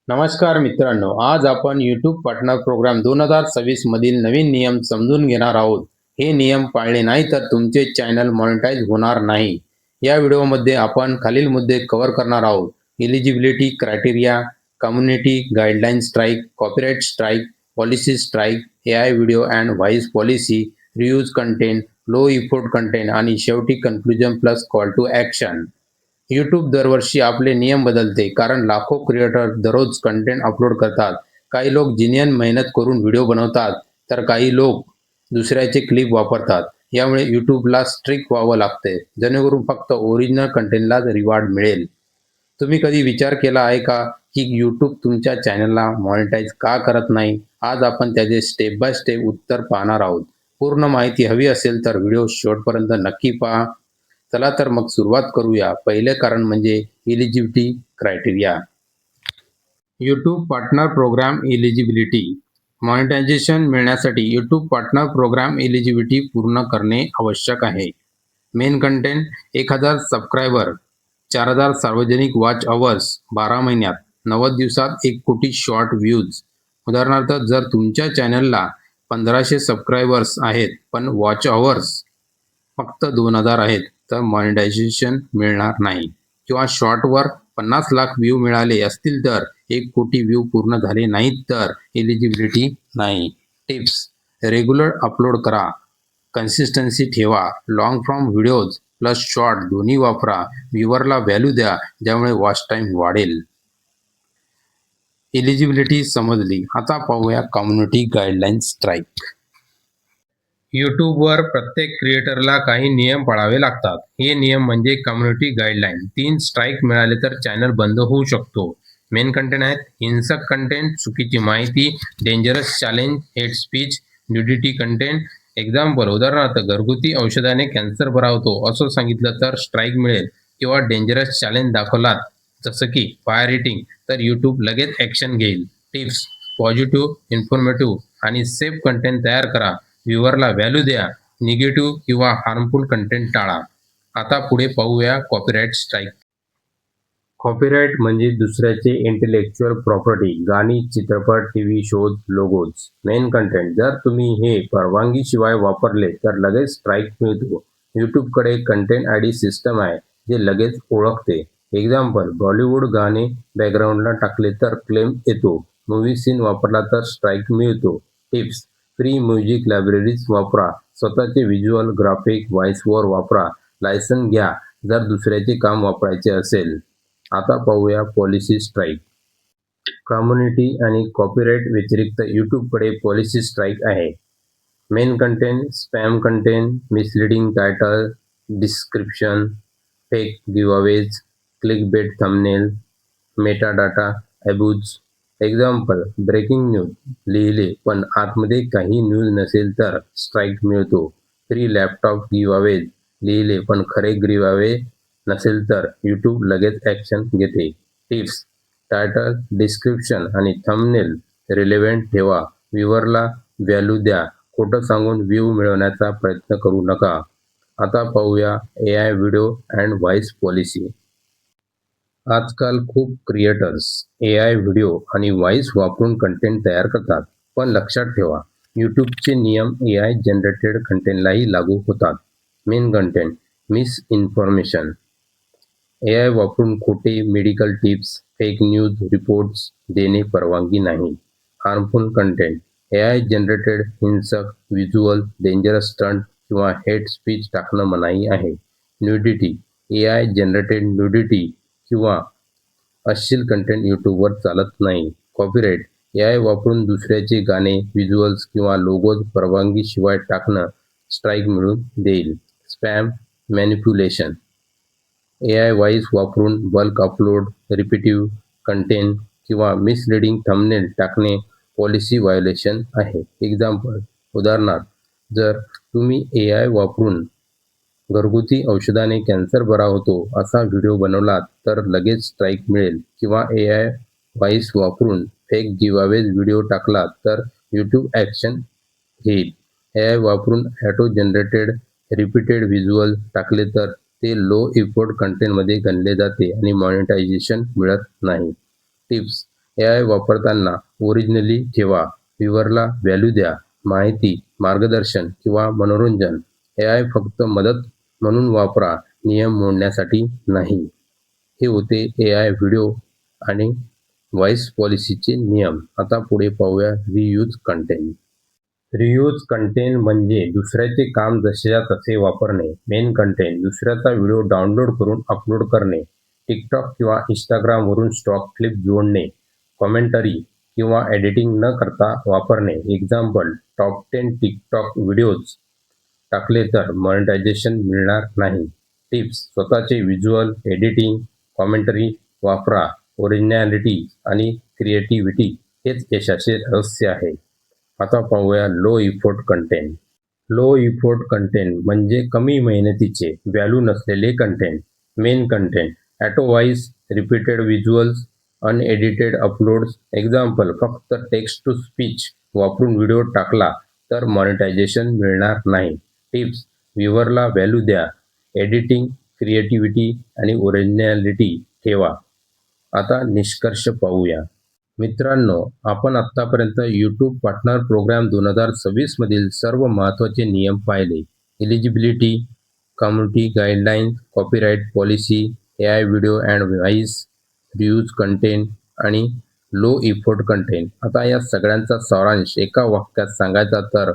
नमस्कार मित्रांनो, आज आपण YouTube पार्टनर प्रोग्राम 2026 मधील नवीन नियम समजून घेणार आहोत. हे नियम पाळले नाही तर तुमचे चॅनल मॉनिटाईज होणार नाही. या व्हिडिओमध्ये आपण खालील मुद्दे कव्हर करणार आहोत. Eligibility criteria, community guideline strike, copyright strike, policy strike, AI video and voice policy, reuse content, low effort content आणि शेवटी conclusion plus call to action. YouTube दरवर्षी आपले नियम बदलते कारण लाखो क्रिएटर दररोज कंटेंट अपलोड करतात. काही लोक जिनियन मेहनत करून व्हिडिओ बनवतात, तर काही लोक दुसऱ्याचे क्लिप वापरतात. यामुळे YouTubeला स्ट्रिक्ट व्हावं लागते, जेणेकरून फक्त ओरिजिनल कंटेंटलाच रिवॉर्ड मिळेल. तुम्ही कधी विचार केला आहे का, की YouTube तुमच्या चॅनलला मॉनिटाईज का करत नाही? आज आपण त्याचे स्टेप बाय स्टेप उत्तर पाहणार आहोत. पूर्ण माहिती हवी असेल तर व्हिडिओ शेवटपर्यंत नक्की पहा. चला तर मग सुरुवात करूया. पहिले कारण म्हणजे eligibility criteria. YouTube partner program eligibility. Monetization मिळण्यासाठी YouTube पार्टनर प्रोग्राम एलिजिबिलिटी पूर्ण करणे आवश्यक आहे. मेन कंटेंट 1000 सबस्क्रायबर, 4000 सार्वजनिक वॉच अवर्स, 12 महिन्यात, 90 दिवसात 1 कोटी शॉर्ट व्ह्यूज. उदाहरणार्थ, जर तुमच्या चॅनलला 1500 सबस्क्रायबर्स आहेत पण वॉच अवर्स फक्त 2000 आहेत, तर मॉनिटायझेशन मिळणार नाही. किंवा शॉर्टवर 50 लाख व्ह्यू मिळाले असतील तर 1 कोटी व्ह्यू पूर्ण झाले नाहीत तर एलिजिबिलिटी नाही. टिप्स: रेग्युलर अपलोड करा, कन्सिस्टन्सी ठेवा, long form videos plus short दोन्ही वापरा, व्ह्यूवरला व्हॅल्यू द्या ज्यामुळे वॉच टाईम वाढेल. एलिजिबिलिटी समजली. आता पाहूया कम्युनिटी गाईडलाईन स्ट्राईक. यूट्यूबवर प्रत्येक क्रिएटरला काही नियम पाळावे लागतात. हे नियम म्हणजे कम्युनिटी गाईडलाईन. 3 स्ट्राईक मिळाले तर चॅनल बंद होऊ शकतो. मेन कंटेंट आहेत: हिंसक कंटेंट, चुकीची माहिती, dangerous challenge, hate speech, nudity content. Example: उदाहरणार्थ, घरगुती औषधाने कॅन्सर बरा होतो असं सांगितलं तर स्ट्राईक मिळेल. किंवा डेंजरस चॅलेंज दाखवलात, जसं की फायर हिटिंग, तर यूट्यूब लगेच ॲक्शन घेईल. टिप्स: पॉझिटिव्ह, इन्फॉर्मेटिव्ह आणि सेफ कंटेंट तयार करा. व्ह्यूवरला व्हॅल्यू द्या. निगेटिव्ह किंवा हार्मफुल कंटेंट टाळा. आता पुढे पाहूया कॉपीराइट स्ट्राईक. कॉपीराइट म्हणजे दुसऱ्याचे इंटेलेक्चुअल प्रॉपर्टी, गाणी, चित्रपट, TV shows, logos. Main content: जर तुम्ही हे परवानगीशिवाय वापरले तर लगेच स्ट्राईक मिळतो. यूट्यूबकडे कंटेंट आयडी सिस्टम आहे जे लगेच ओळखते. एक्झाम्पल: बॉलिवूड गाणे बॅकग्राऊंडला टाकले तर क्लेम येतो. मूव्ही सीन वापरला तर स्ट्राईक मिळतो. टिप्स: फ्री म्युझिक लायब्ररीज वापरा. स्वतःचे व्हिज्युअल, ग्राफिक, व्हॉइस ओव्हर वापरा. लायसन घ्या जर दुसऱ्याचे काम वापरायचे असेल. आता पाहूया पॉलिसी स्ट्राईक. कम्युनिटी आणि कॉपीराइट व्यतिरिक्त यूट्यूबकडे पॉलिसी स्ट्राईक आहे. Main content: spam content, misleading title, description, fake giveaways, clickbait thumbnail, metadata abuse. Example: breaking news लिहिले पण आतमध्ये काही न्यूज नसेल तर स्ट्राईक मिळतो. फ्री लॅपटॉप गिव्हअवेज लिहिले पण खरे गिव्हअवे नसेल तर यूट्यूब लगेच ॲक्शन घेते. टिप्स: टायटल, डिस्क्रिप्शन आणि थंबनेल रिलेव्हंट ठेवा. व्ह्यूवरला व्हॅल्यू द्या. खोटं सांगून व्ह्यू मिळवण्याचा प्रयत्न करू नका. आता पाहूया AI video and voice policy. आजकाल खूप क्रिएटर्स AI व्हिडिओ आणि व्हॉइस वापरून कंटेंट तयार करतात. पण लक्षात ठेवा, यूट्यूबचे नियम AI जनरेटेड कंटेंटलाही लागू होतात. Main content: misinformation. AI वापरून खोटे medical tips, fake news reports देणे परवानगी नाही. हार्मफुल कंटेंट: AI जनरेटेड हिंसक, व्हिज्युअल, डेंजरस स्टंट किंवा हेट स्पीच टाकणं मनाई आहे. न्यूडिटी: AI जनरेटेड न्यूडिटी किंवा अश्लील कंटेंट यूट्यूबवर चालत नाही. कॉपीराइट: AI वापरून दुसऱ्याचे गाणे, व्हिज्युअल्स किंवा लोगोज परवानगीशिवाय टाकणं स्ट्राईक मिळवून देईल. स्पॅम मॅनिप्युलेशन: AI व्हॉइस वापरून बल्क अपलोड, रिपीटिव्ह कंटेंट किंवा मिसलिडिंग थंबनेल टाकणे पॉलिसी व्हायोलेशन आहे. एक्झाम्पल: उदाहरणार्थ, जर तुम्ही AI वापरून घरगुती औषधाने कॅन्सर बरा होतो असा व्हिडिओ बनवलात तर लगेच स्ट्राईक मिळेल. किंवा AI व्हॉइस वापरून फेक गिव्हअवेज व्हिडिओ टाकलात तर यूट्यूब ॲक्शन घेईल. AI वापरून ऑटो जनरेटेड रिपीटेड व्हिज्युअल टाकले तर ते लो इफोर्ट कंटेंटमध्ये गणले जाते आणि मॉनिटायझेशन मिळत नाही. टिप्स: AI वापरताना ओरिजिनली ठेवा, व्ह्यूअरला व्हॅल्यू द्या, माहिती, मार्गदर्शन किंवा मनोरंजन. AI फक्त मदत म्हणून वापरा, नियम मोडण्यासाठी नाही. हे होते AI व्हिडिओ आणि व्हॉइस पॉलिसीचे नियम. आता पुढे पाहूया रियूज कंटेंट. रियूज कंटेंट म्हणजे दुसऱ्याचे काम जसेच्या तसे वापरणे. मेन कंटेंट दुसऱ्याचा व्हिडिओ डाउनलोड करून अपलोड करणे. टिकटॉक किंवा इंस्टाग्रामवरून स्टॉक क्लिप जोडणे. कॉमेंटरी किंवा एडिटिंग न करता वापरणे. एक्झाम्पल, टॉप 10 टिकटॉक व्हिडिओज टाकले तर मॉनिटायझेशन मिळणार नाही. टिप्स, स्वतःचे व्हिज्युअल, एडिटिंग, कॉमेंटरी वापरा. ओरिजिनॅलिटी आणि क्रिएटिव्हिटी हेच यशाचे रहस्य आहे. आता पाहूया low effort content. Low effort content म्हणजे कमी मेहनतीचे, व्हॅल्यू नसलेले content. Main content auto voice, repeated visuals, unedited uploads. Example, फक्त टेक्स्ट टू स्पीच वापरून व्हिडिओ टाकला तर मॉनिटायझेशन मिळणार नाही. टिप्स, व्ह्यूअरला व्हॅल्यू द्या, एडिटिंग, क्रिएटिव्हिटी आणि ओरिजिनॅलिटी ठेवा. आता निष्कर्ष पाहूया. मित्रांनो, आपण आत्तापर्यंत यूट्यूब पार्टनर प्रोग्राम 2026 मधील सर्व महत्त्वाचे नियम पाहिले. Eligibility, community guidelines, copyright policy, AI video and voice, reuse content आणि लो इफोर्ट कंटेंट. आता या सगळ्यांचा सारांश एका वाक्यात सांगायचा तर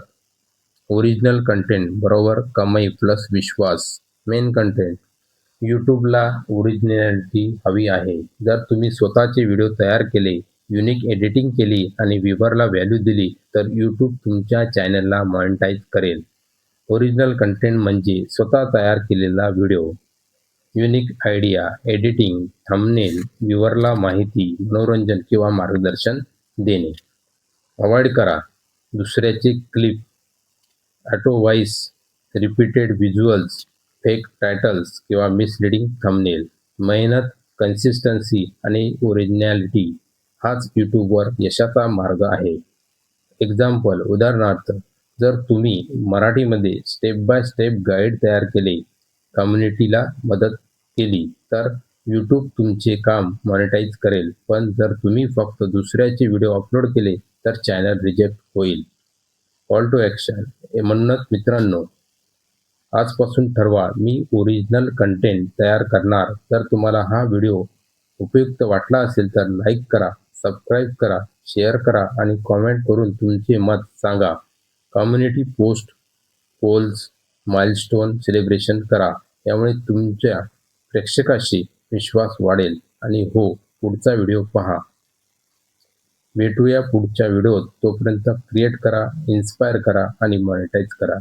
ओरिजिनल कंटेंट बरोबर कमाई प्लस विश्वास. मेन कंटेंट, यूट्यूबला ओरिजिनॅलिटी हवी आहे. जर तुम्ही स्वतःचे व्हिडिओ तयार केले, युनिक एडिटिंग केली आणि व्ह्यूअरला व्हॅल्यू दिली तर यूट्यूब तुमच्या चॅनलला मॉनिटाईज करेल. ओरिजिनल कंटेंट म्हणजे स्वतः तयार केलेला video, unique idea, editing, thumbnail, व्ह्यूअरला माहिती, मनोरंजन किंवा मार्गदर्शन देणे. अवॉइड करा दुसऱ्याचे clip, auto voice, repeated visuals, fake titles किंवा मिसलिडिंग थंबनेल. मेहनत, कन्सिस्टन्सी आणि ओरिजिनॅलिटी हाच यूट्यूबवर यशाचा मार्ग आहे. एक्झाम्पल, उदाहरणार्थ, जर तुम्ही मराठीमध्ये स्टेप बाय स्टेप गाईड तयार केले, कम्युनिटीला मदत केली तर यूट्यूब तुमचे काम मॉनिटाईज करेल. पण जर तुम्ही फक्त दुसऱ्याचे व्हिडिओ अपलोड केले तर चॅनल रिजेक्ट होईल. Call to action. म्हणूनच मित्रांनो, आजपासून ठरवा, मी ओरिजिनल कंटेंट तयार करणार. जर तुम्हाला हा व्हिडिओ उपयुक्त वाटला असेल तर लाईक करा, सबस्क्राईब करा, शेअर करा आणि कॉमेंट करून तुमचे मत सांगा. Community post, polls, milestone celebration करा. यामुळे तुमच्या प्रेक्षकाशी विश्वास वाढेल. आणि हो, पुढचा व्हिडिओ पहा. भेटूया पुढच्या व्हिडिओत. तोपर्यंत क्रिएट करा, इन्स्पायर करा आणि मॉनिटाईज करा.